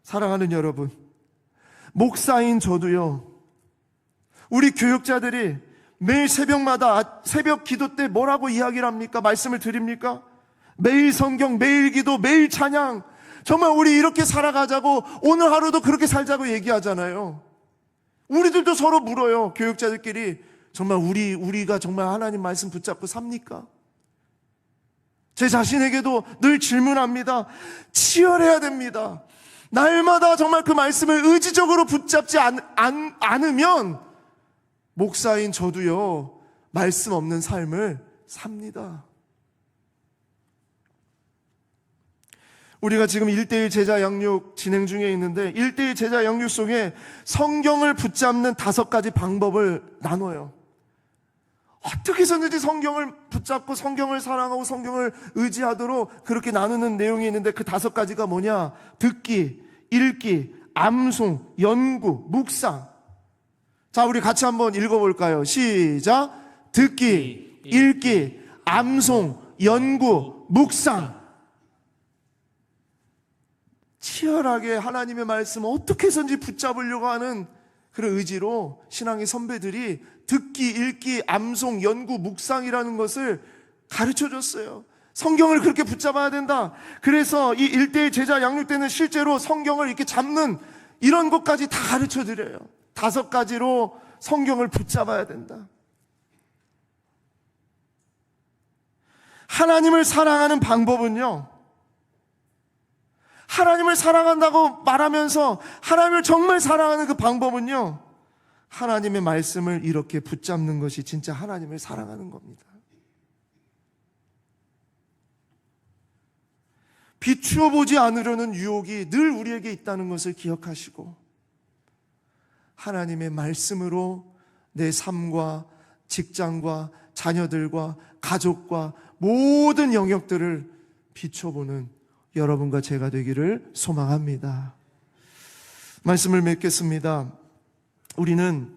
사랑하는 여러분, 목사인 저도요, 우리 교육자들이 매일 새벽마다 새벽 기도 때 뭐라고 이야기를 합니까? 말씀을 드립니까? 매일 성경, 매일 기도, 매일 찬양. 정말 우리 이렇게 살아가자고, 오늘 하루도 그렇게 살자고 얘기하잖아요. 우리들도 서로 물어요. 교육자들끼리. 정말 우리가 정말 하나님 말씀 붙잡고 삽니까? 제 자신에게도 늘 질문합니다. 치열해야 됩니다. 날마다 정말 그 말씀을 의지적으로 붙잡지 않으면 목사인 저도요, 말씀 없는 삶을 삽니다. 우리가 지금 1:1 제자 양육 진행 중에 있는데 1:1 제자 양육 속에 성경을 붙잡는 5가지 방법을 나눠요. 어떻게 해서든지 성경을 붙잡고 성경을 사랑하고 성경을 의지하도록 그렇게 나누는 내용이 있는데 그 5가지가 뭐냐? 듣기, 읽기, 암송, 연구, 묵상. 자, 우리 같이 한번 읽어볼까요? 시작! 듣기, 읽기, 암송, 연구, 묵상. 치열하게 하나님의 말씀을 어떻게 해서든지 붙잡으려고 하는 그런 의지로 신앙의 선배들이 듣기, 읽기, 암송, 연구, 묵상이라는 것을 가르쳐줬어요. 성경을 그렇게 붙잡아야 된다. 그래서 이 1:1 제자 양육 때는 실제로 성경을 이렇게 잡는 이런 것까지 다 가르쳐드려요. 5가지로 성경을 붙잡아야 된다. 하나님을 사랑하는 방법은요, 하나님을 사랑한다고 말하면서 하나님을 정말 사랑하는 그 방법은요, 하나님의 말씀을 이렇게 붙잡는 것이 진짜 하나님을 사랑하는 겁니다. 비추어 보지 않으려는 유혹이 늘 우리에게 있다는 것을 기억하시고 하나님의 말씀으로 내 삶과 직장과 자녀들과 가족과 모든 영역들을 비춰보는 여러분과 제가 되기를 소망합니다. 말씀을 맺겠습니다. 우리는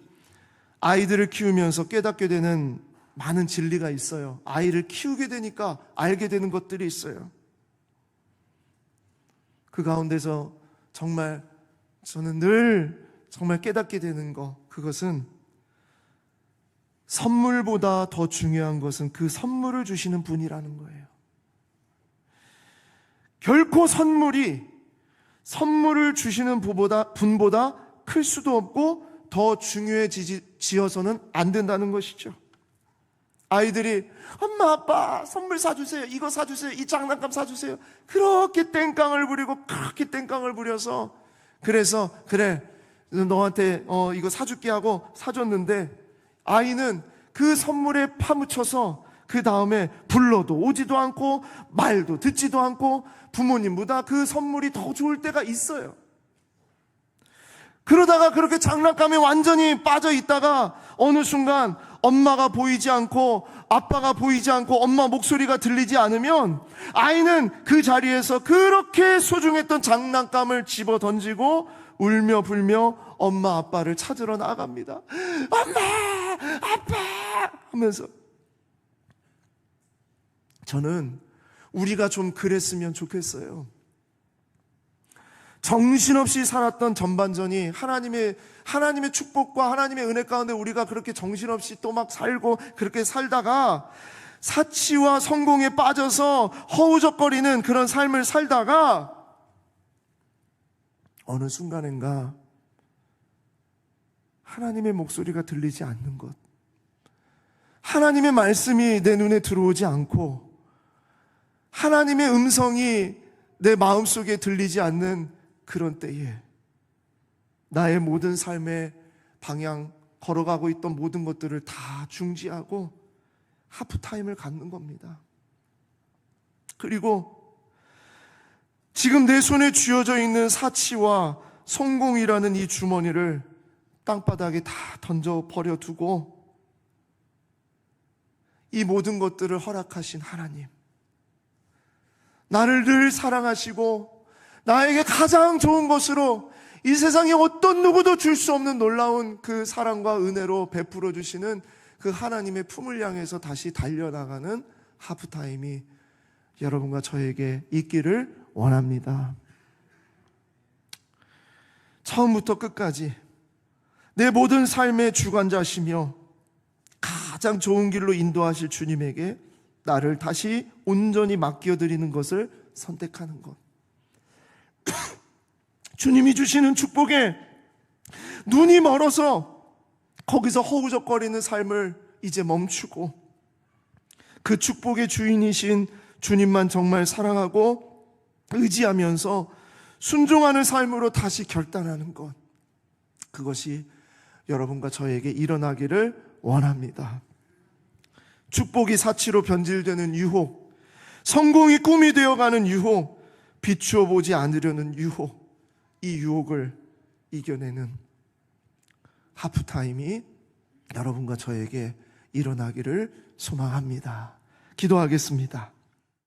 아이들을 키우면서 깨닫게 되는 많은 진리가 있어요. 아이를 키우게 되니까 알게 되는 것들이 있어요. 그 가운데서 정말 저는 늘 정말 깨닫게 되는 것, 그것은 선물보다 더 중요한 것은 그 선물을 주시는 분이라는 거예요. 결코 선물을 주시는 분보다 클 수도 없고 더 중요해지어서는 안 된다는 것이죠. 아이들이 엄마 아빠 선물 사주세요, 이거 사주세요, 이 장난감 사주세요, 그렇게 땡깡을 부리고 그렇게 땡깡을 부려서 그래서 그래 너한테 이거 사줄게 하고 사줬는데 아이는 그 선물에 파묻혀서 그 다음에 불러도 오지도 않고 말도 듣지도 않고 부모님보다 그 선물이 더 좋을 때가 있어요. 그러다가 그렇게 장난감에 완전히 빠져 있다가 어느 순간 엄마가 보이지 않고 아빠가 보이지 않고 엄마 목소리가 들리지 않으면 아이는 그 자리에서 그렇게 소중했던 장난감을 집어 던지고 울며 불며 엄마 아빠를 찾으러 나갑니다. 엄마 아빠 하면서. 저는 우리가 좀 그랬으면 좋겠어요. 정신없이 살았던 전반전이 하나님의 축복과 하나님의 은혜 가운데 우리가 그렇게 정신없이 또 막 살고 그렇게 살다가 사치와 성공에 빠져서 허우적거리는 그런 삶을 살다가 어느 순간인가 하나님의 목소리가 들리지 않는 것, 하나님의 말씀이 내 눈에 들어오지 않고 하나님의 음성이 내 마음속에 들리지 않는 그런 때에 나의 모든 삶의 방향, 걸어가고 있던 모든 것들을 다 중지하고 하프타임을 갖는 겁니다. 그리고 지금 내 손에 쥐어져 있는 사치와 성공이라는 이 주머니를 땅바닥에 다 던져 버려두고 이 모든 것들을 허락하신 하나님, 나를 늘 사랑하시고 나에게 가장 좋은 것으로 이 세상에 어떤 누구도 줄 수 없는 놀라운 그 사랑과 은혜로 베풀어 주시는 그 하나님의 품을 향해서 다시 달려나가는 하프타임이 여러분과 저에게 있기를 원합니다. 처음부터 끝까지 내 모든 삶의 주관자시며 가장 좋은 길로 인도하실 주님에게 나를 다시 온전히 맡겨드리는 것을 선택하는 것. 주님이 주시는 축복에 눈이 멀어서 거기서 허우적거리는 삶을 이제 멈추고 그 축복의 주인이신 주님만 정말 사랑하고 의지하면서 순종하는 삶으로 다시 결단하는 것, 그것이 여러분과 저에게 일어나기를 원합니다. 축복이 사치로 변질되는 유혹, 성공이 꿈이 되어가는 유혹, 비추어 보지 않으려는 유혹, 이 유혹을 이겨내는 하프타임이 여러분과 저에게 일어나기를 소망합니다. 기도하겠습니다.